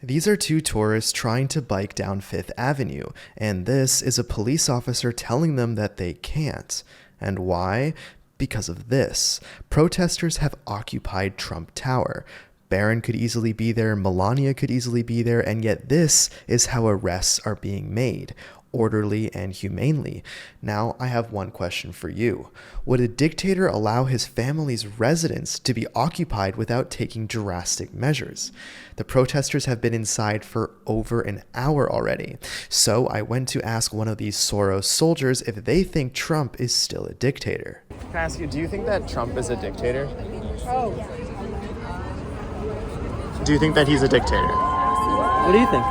These are two tourists trying to bike down Fifth Avenue, and this is a police officer telling them that they can't. And why? Because of this. Protesters have occupied Trump Tower. Barron could easily be there, Melania could easily be there, and yet this is how arrests are being made, orderly and humanely. Now, I have one question for you. Would a dictator allow his family's residence to be occupied without taking drastic measures? The protesters have been inside for over an hour already, so I went to ask one of these Soros soldiers if they think Trump is still a dictator. Can I ask you, do you think that Trump is a dictator? Oh. Do you think that he's a dictator? What do you think?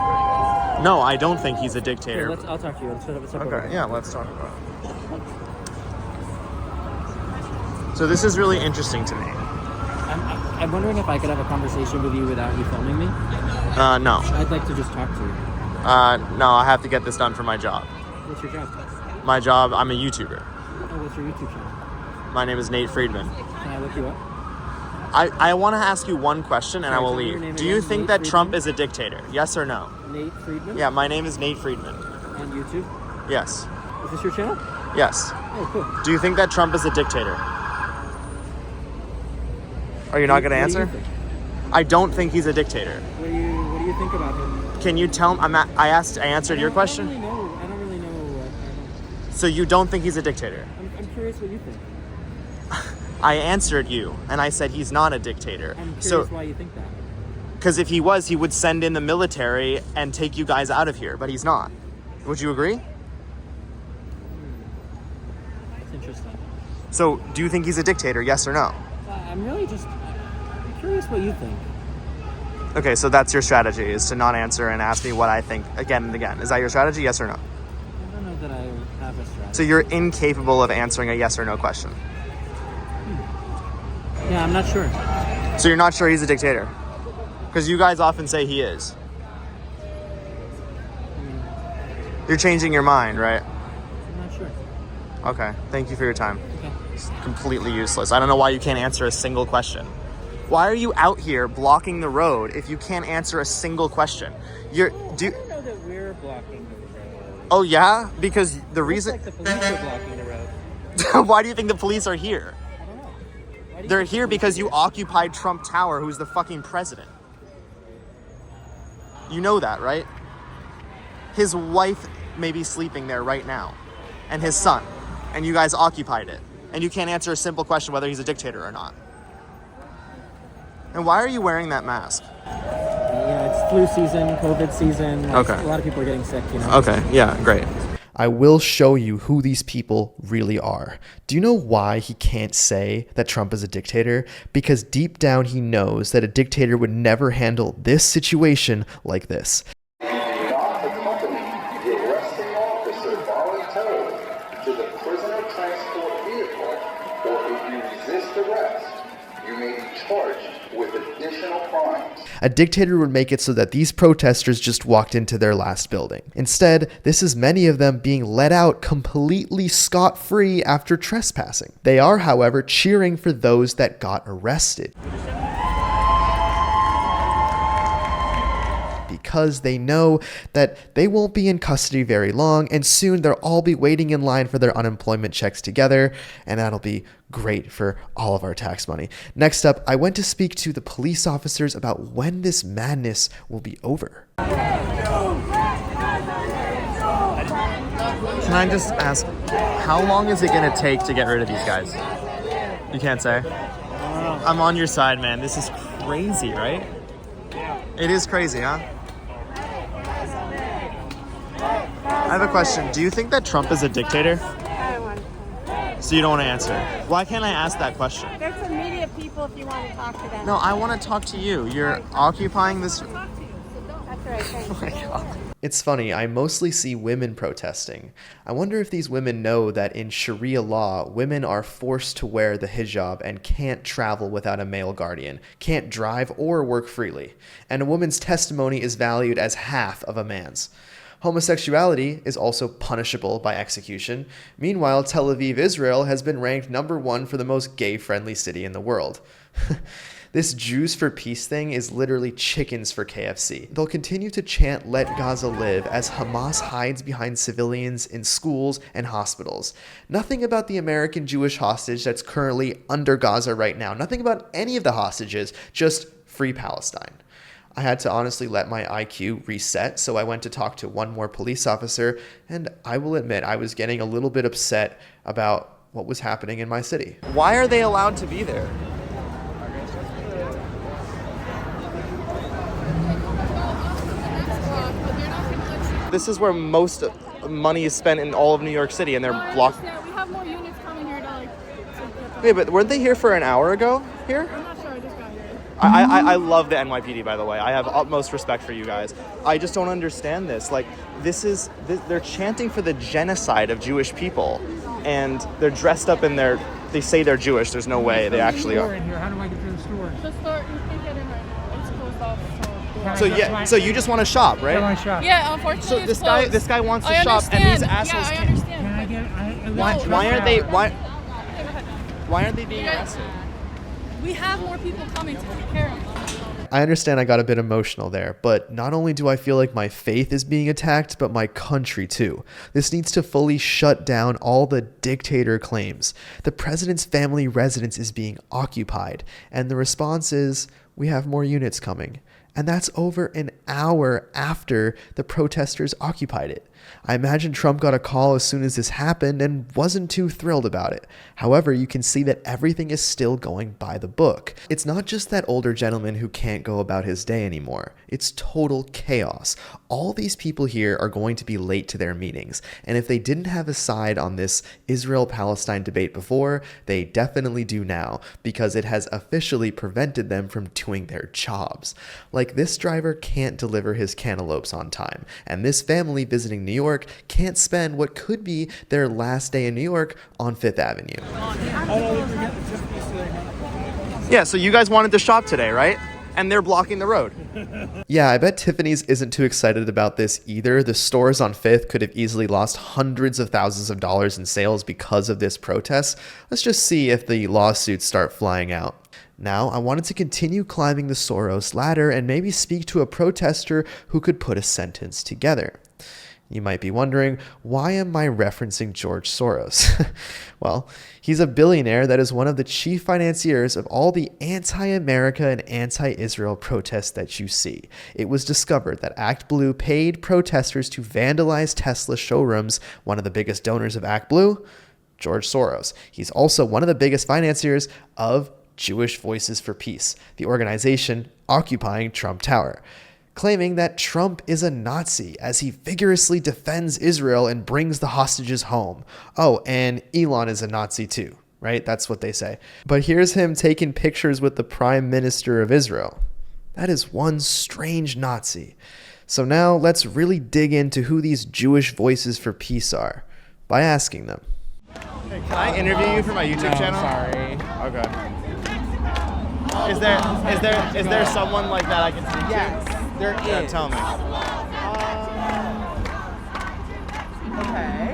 No, I don't think he's a dictator. Here, I'll talk to you. Let's talk Okay, yeah, let's talk about it. So this is really interesting to me. I'm wondering if I could have a conversation with you without you filming me. No. I'd like to just talk to you. No, I have to get this done for my job. What's your job? My job, I'm a YouTuber. Oh, what's your YouTube channel? My name is Nate Friedman. Can I look you up? I want to ask you one question and I will leave. Do you think that Trump is a dictator? Yes or no? Nate Friedman? Yeah, my name is Nate Friedman. On YouTube? Yes. Is this your channel? Yes. Oh, cool. Do you think that Trump is a dictator? Are you not going to answer? What do you think? I don't think he's a dictator. What do you think about him? Can you tell me? I answered your question. I don't really know. So you don't think he's a dictator? I'm curious what you think. I answered you, and I said he's not a dictator. I'm curious why you think that. Because if he was, he would send in the military and take you guys out of here, but he's not. Would you agree? That's interesting. So, do you think he's a dictator, yes or no? I'm really just curious what you think. Okay, so that's your strategy, is to not answer and ask me what I think again and again. Is that your strategy, yes or no? I don't know that I have a strategy. So you're incapable of answering a yes or no question. Yeah, I'm not sure. So you're not sure he's a dictator? Because you guys often say he is. You're changing your mind, right? I'm not sure. Okay, thank you for your time. Okay. It's completely useless. I don't know why you can't answer a single question. Why are you out here blocking the road if you can't answer a single question? I don't know that we're blocking the road. Oh yeah? Because the reason... Looks like the police are blocking the road. Why do you think the police are here? I don't know. Why do you They're think the here police because are you here? occupied Trump Tower, who's the fucking president. You know that, right? His wife may be sleeping there right now, and his son, and you guys occupied it, and you can't answer a simple question whether he's a dictator or not. And why are you wearing that mask? It's flu season, COVID season. Okay. A lot of people are getting sick, Okay, yeah, great. I will show you who these people really are. Do you know why he can't say that Trump is a dictator? Because deep down he knows that a dictator would never handle this situation like this. You do not accompany the arresting officer voluntarily to the prisoner transport vehicle, or if you resist arrest, you may be charged with additional crimes. A dictator would make it so that these protesters just walked into their last building. Instead, this is many of them being let out completely scot-free after trespassing. They are, however, cheering for those that got arrested, because they know that they won't be in custody very long, and soon they'll all be waiting in line for their unemployment checks together, and that'll be great for all of our tax money. Next up, I went to speak to the police officers about when this madness will be over. Can I just ask, how long is it going to take to get rid of these guys? You can't say? I'm on your side, man. This is crazy, right? It is crazy, huh? I have a question. Do you think that Trump is a dictator? I don't want to. So you don't want to answer. Why can't I ask that question? There's some media people if you want to talk to them. No, I want to talk to you. You're occupying this... Talk to you, so don't. That's what I think. Oh my God. It's funny, I mostly see women protesting. I wonder if these women know that in Sharia law, women are forced to wear the hijab and can't travel without a male guardian, can't drive or work freely, and a woman's testimony is valued as half of a man's. Homosexuality is also punishable by execution. Meanwhile, Tel Aviv, Israel has been ranked #1 for the most gay-friendly city in the world. This Jews for Peace thing is literally chickens for KFC. They'll continue to chant "Let Gaza live" as Hamas hides behind civilians in schools and hospitals. Nothing about the American Jewish hostage that's currently under Gaza right now. Nothing about any of the hostages, just free Palestine. I had to honestly let my IQ reset, so I went to talk to one more police officer, and I will admit I was getting a little bit upset about what was happening in my city. Why are they allowed to be there? This is where most money is spent in all of New York City, and they're blocked. We have more units coming here to Wait, but weren't they here for an hour ago here? I'm not sure, I just got here. I love the NYPD, by the way. I have utmost respect for you guys. I just don't understand this. Like, they're chanting for the genocide of Jewish people, and they're dressed up in they say they're Jewish. There's no way they actually are. In here. How do I get to the store? The store, you can't get in right now. It's closed off. So you just want to shop, I want right? to shop. Yeah, unfortunately, So it's closed. this guy wants to I shop, and these understand. assholes Yeah, I can't. understand. Can I get? Why aren't they being arrested? We have more people coming to take care of them. I understand I got a bit emotional there, but not only do I feel like my faith is being attacked, but my country too. This needs to fully shut down all the dictator claims. The president's family residence is being occupied, and the response is, we have more units coming. And that's over an hour after the protesters occupied it. I imagine Trump got a call as soon as this happened and wasn't too thrilled about it. However, you can see that everything is still going by the book. It's not just that older gentleman who can't go about his day anymore. It's total chaos. All these people here are going to be late to their meetings, and if they didn't have a side on this Israel-Palestine debate before, they definitely do now, because it has officially prevented them from doing their jobs. Like, this driver can't deliver his cantaloupes on time, and this family visiting New York can't spend what could be their last day in New York on Fifth Avenue. Yeah, so you guys wanted to shop today, right? And they're blocking the road. Yeah, I bet Tiffany's isn't too excited about this either. The stores on Fifth could have easily lost hundreds of thousands of dollars in sales because of this protest. Let's just see if the lawsuits start flying out. Now, I wanted to continue climbing the Soros ladder and maybe speak to a protester who could put a sentence together. You might be wondering, why am I referencing George Soros? Well, he's a billionaire that is one of the chief financiers of all the anti-America and anti-Israel protests that you see. It was discovered that ActBlue paid protesters to vandalize Tesla showrooms. One of the biggest donors of ActBlue, George Soros. He's also one of the biggest financiers of Jewish Voices for Peace, the organization occupying Trump Tower, claiming that Trump is a Nazi as he vigorously defends Israel and brings the hostages home. Oh, and Elon is a Nazi too, right? That's what they say. But here's him taking pictures with the Prime Minister of Israel. That is one strange Nazi. So now let's really dig into who these Jewish Voices for Peace are by asking them. Hey, can I interview you for my YouTube channel? Sorry. Okay. Is there someone like that I can speak to? Yes, there is. Yeah, tell me. Okay.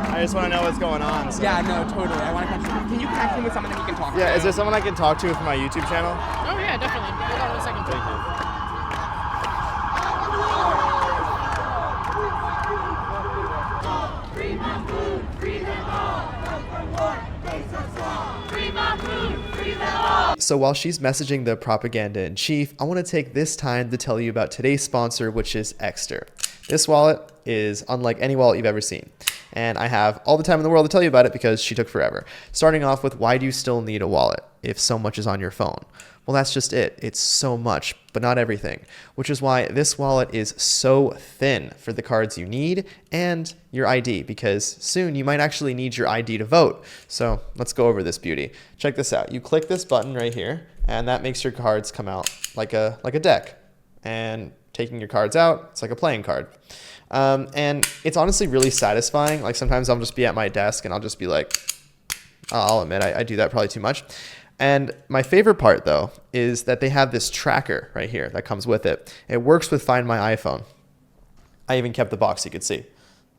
I just want to know what's going on. So. Yeah, no, totally. I want to connect. Can you connect me with someone that you can talk to? Yeah, is there someone I can talk to for my YouTube channel? Oh, yeah, definitely. Hold on 1 second. Thank you. So while she's messaging the propaganda in chief, I want to take this time to tell you about today's sponsor, which is Exter. This wallet is unlike any wallet you've ever seen. And I have all the time in the world to tell you about it because she took forever. Starting off with, why do you still need a wallet if so much is on your phone? Well, that's just it. It's so much, but not everything, which is why this wallet is so thin for the cards you need and your ID, because soon you might actually need your ID to vote. So let's go over this beauty. Check this out. You click this button right here, and that makes your cards come out like a deck. And taking your cards out, it's like a playing card. And it's honestly really satisfying. Like, sometimes I'll just be at my desk and I'll just be like, I'll admit I do that probably too much. And my favorite part, though, is that they have this tracker right here that comes with it. It works with Find My iPhone. I even kept the box, you could see.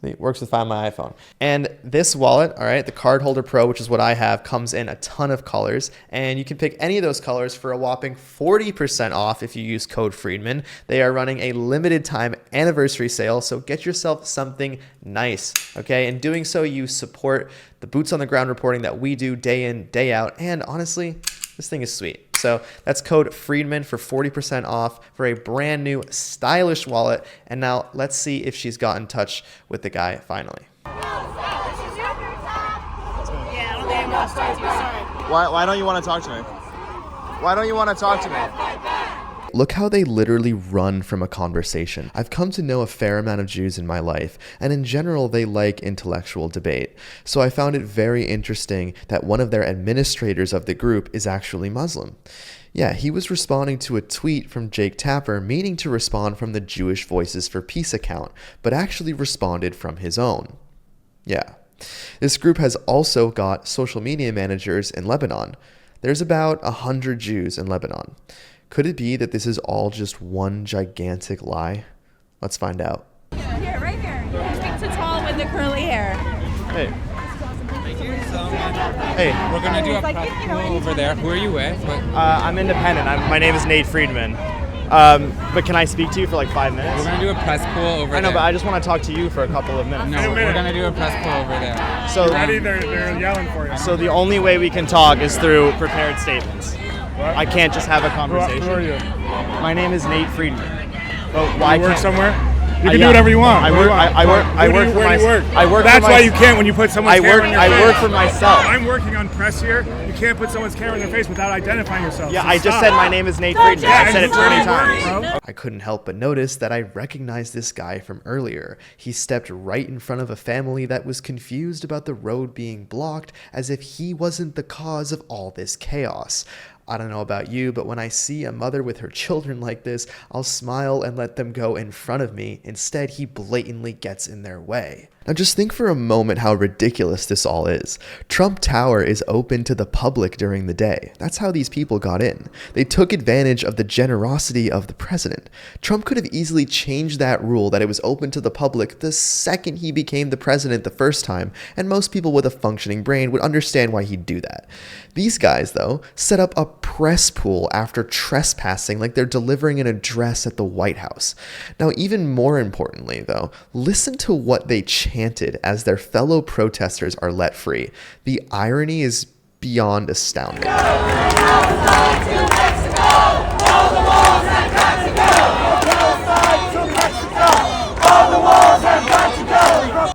It works with Find My iPhone. And this wallet, all right, the Cardholder Pro, which is what I have, comes in a ton of colors. And you can pick any of those colors for a whopping 40% off if you use code Friedman. They are running a limited time anniversary sale, so get yourself something nice, okay? In doing so, you support the boots on the ground reporting that we do day in, day out. And honestly, this thing is sweet. So that's code Friedman for 40% off for a brand new stylish wallet. And now let's see if she's got in touch with the guy finally. Why don't you want to talk to me? Why don't you want to talk to me? Look how they literally run from a conversation. I've come to know a fair amount of Jews in my life, and in general, they like intellectual debate. So I found it very interesting that one of their administrators of the group is actually Muslim. Yeah, he was responding to a tweet from Jake Tapper, meaning to respond from the Jewish Voices for Peace account, but actually responded from his own. Yeah. This group has also got social media managers in Lebanon. There's about 100 Jews in Lebanon. Could it be that this is all just one gigantic lie? Let's find out. Here, right here. Speak to tall with the curly hair. Hey. Hey, we're gonna do a press tour over there. Who are you with? I'm independent. My name is Nate Friedman. But can I speak to you for like 5 minutes? We're gonna do a press pool over there. I know, but I just want to talk to you for a couple of minutes. No, we're gonna do a press pool over there. So, They're yelling for you. so the only way we can talk is through prepared statements. What? I can't just have a conversation. Who are you? My name is Nate Friedman. But why You work can't somewhere? You can yeah. do whatever you want. I What do work. you want? I work. I Where work do for you- where do you myself. work? I work. That's for why my- you can't when you put someone's camera in your I face. work for myself. I'm working on press here. You can't put someone's camera in their face without identifying yourself. Yeah, So I just stop. said my name is Nate Friedman. Yeah, I said it and where do 20 you work, times. bro? I couldn't help but notice that I recognized this guy from earlier. He stepped right in front of a family that was confused about the road being blocked as if he wasn't the cause of all this chaos. I don't know about you, but when I see a mother with her children like this, I'll smile and let them go in front of me. Instead, he blatantly gets in their way. Now just think for a moment how ridiculous this all is. Trump Tower is open to the public during the day. That's how these people got in. They took advantage of the generosity of the president. Trump could have easily changed that rule that it was open to the public the second he became the president the first time, and most people with a functioning brain would understand why he'd do that. These guys, though, set up a press pool after trespassing like they're delivering an address at the White House. Now, even more importantly, though, listen to what they chanted as their fellow protesters are let free. The irony is beyond astounding.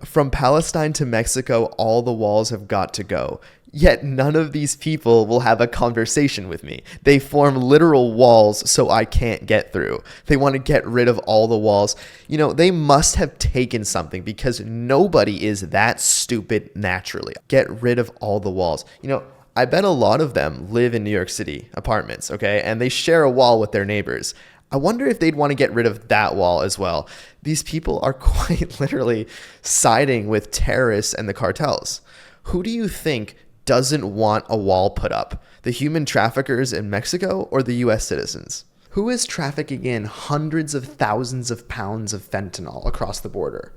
From Palestine to Mexico, all the walls have got to go. Yet none of these people will have a conversation with me. They form literal walls so I can't get through. They want to get rid of all the walls. You know, they must have taken something because nobody is that stupid naturally. Get rid of all the walls. You know, I bet a lot of them live in New York City apartments, okay? And they share a wall with their neighbors. I wonder if they'd want to get rid of that wall as well. These people are quite literally siding with terrorists and the cartels. Who do you think doesn't want a wall put up? The human traffickers in Mexico or the US citizens? Who is trafficking in hundreds of thousands of pounds of fentanyl across the border?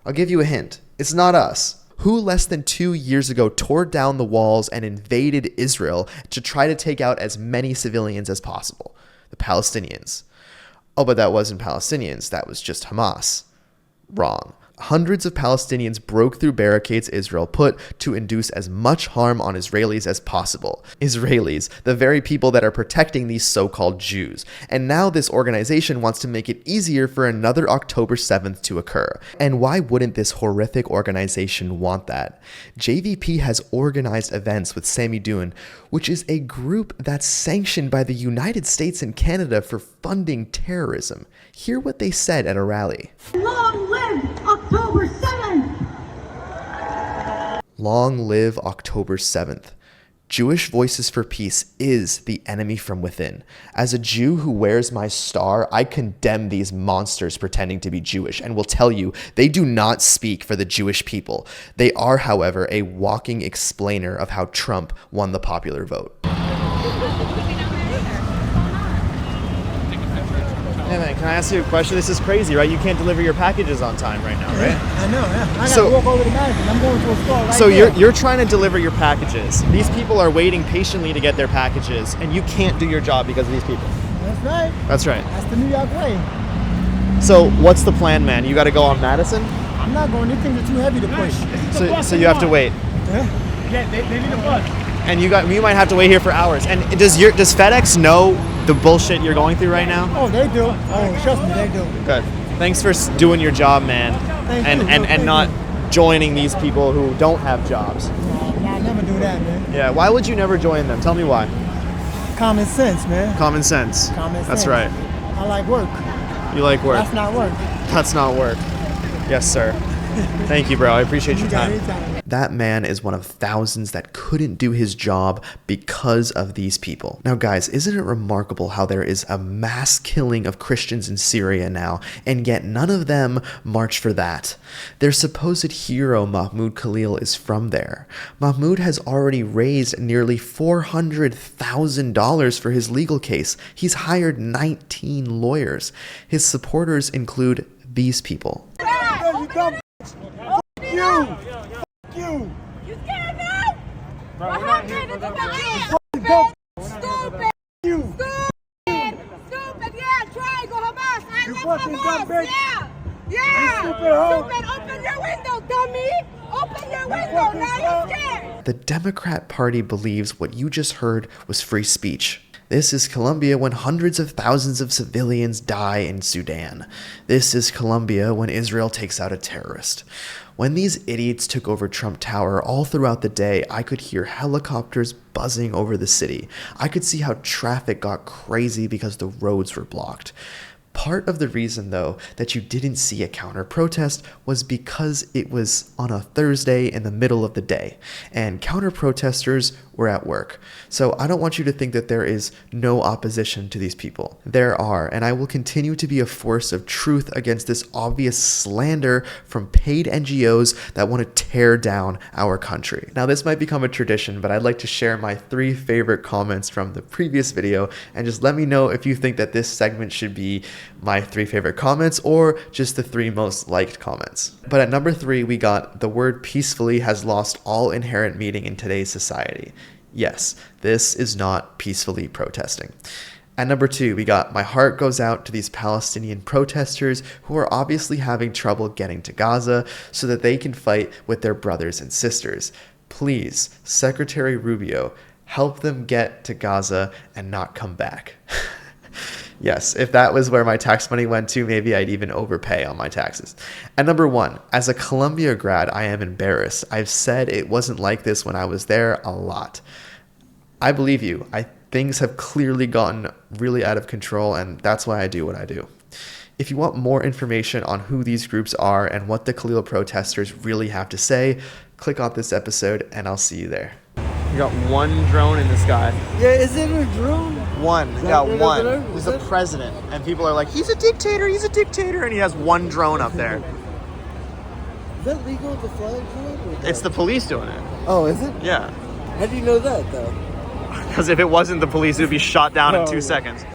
I'll give you a hint. It's not us. Who less than 2 years ago tore down the walls and invaded Israel to try to take out as many civilians as possible? The Palestinians. Oh, but that wasn't Palestinians. That was just Hamas. Wrong. Hundreds of Palestinians broke through barricades Israel put to induce as much harm on Israelis as possible. Israelis, the very people that are protecting these so-called Jews. And now this organization wants to make it easier for another October 7th to occur. And why wouldn't this horrific organization want that? JVP has organized events with Samidoun, which is a group that's sanctioned by the United States and Canada for funding terrorism. Hear what they said at a rally. Long live October 7th! Long live October 7th. Jewish Voices for Peace is the enemy from within. As a Jew who wears my star, I condemn these monsters pretending to be Jewish and will tell you they do not speak for the Jewish people. They are, however, a walking explainer of how Trump won the popular vote. Hey man, can I ask you a question? This is crazy, right? You can't deliver your packages on time right now, right? I know, yeah. I gotta So- walk over to Madison. I'm going to a store right So there. you're trying to deliver your packages. These people are waiting patiently to get their packages, and you can't do your job because of these people. That's right. That's right. That's the New York way. So what's the plan, man? You got to go on Madison, I'm not going. These things are too heavy to push. so you have to wait, Yeah, they need a bus. and you might have to wait here for hours. And does FedEx know the bullshit you're going through right now? Oh, they do. Oh, trust me, they do. Good. Thanks for doing your job, man, Thank and you. and Thank not joining these people who don't have jobs. I'll never do that, man. Yeah. Why would you never join them? Tell me why. Common sense, man. Common sense. Common sense. That's right. I like work. You like work. That's not work. That's not work. Yes, sir. Thank you, bro. I appreciate your got time. it anytime. That man is one of thousands that couldn't do his job because of these people. Now, guys, isn't it remarkable how there is a mass killing of Christians in Syria now, and yet none of them march for that? Their supposed hero, Mahmoud Khalil, is from there. Mahmoud has already raised nearly $400,000 for his legal case. He's hired 19 lawyers. His supporters include these people. You scared now? What happened? It's about you. Stupid. You. Stupid. Stupid. Yeah, triangle Hamas. I love Hamas. Yeah. Yeah. Stupid. Open your window, dummy. Open your window. Now you're scared. The Democrat Party believes what you just heard was free speech. This is Colombia when hundreds of thousands of civilians die in Sudan. This is Colombia when Israel takes out a terrorist. When these idiots took over Trump Tower all throughout the day, I could hear helicopters buzzing over the city. I could see how traffic got crazy because the roads were blocked. Part of the reason, though, that you didn't see a counter-protest was because it was on a Thursday in the middle of the day, and counter-protesters were at work. So I don't want you to think that there is no opposition to these people. There are, and I will continue to be a force of truth against this obvious slander from paid NGOs that want to tear down our country. Now, this might become a tradition, but I'd like to share my 3 favorite comments from the previous video, and just let me know if you think that this segment should be my 3 favorite comments or just the 3 most liked comments. But at number 3, we got the word peacefully has lost all inherent meaning in today's society. Yes, this is not peacefully protesting. At number 2, we got my heart goes out to these Palestinian protesters who are obviously having trouble getting to Gaza so that they can fight with their brothers and sisters. Please, Secretary Rubio, help them get to Gaza and not come back. Yes, if that was where my tax money went to, maybe I'd even overpay on my taxes. At number 1, as a Columbia grad, I am embarrassed. I've said it wasn't like this when I was there a lot. I believe you. Things have clearly gotten really out of control, and that's why I do what I do. If you want more information on who these groups are and what the Khalil protesters really have to say, click on this episode, and I'll see you there. You got one drone in the sky. Yeah, is it a drone? One. that Yeah, what one. it is? He's Is the it? president, and people are like, he's a dictator, and he has one drone up there. Is that legal to fly a drone? It's the police doing it. Oh, is it? Yeah. How do you know that, though? Because if it wasn't the police, it would be shot down in 2 seconds.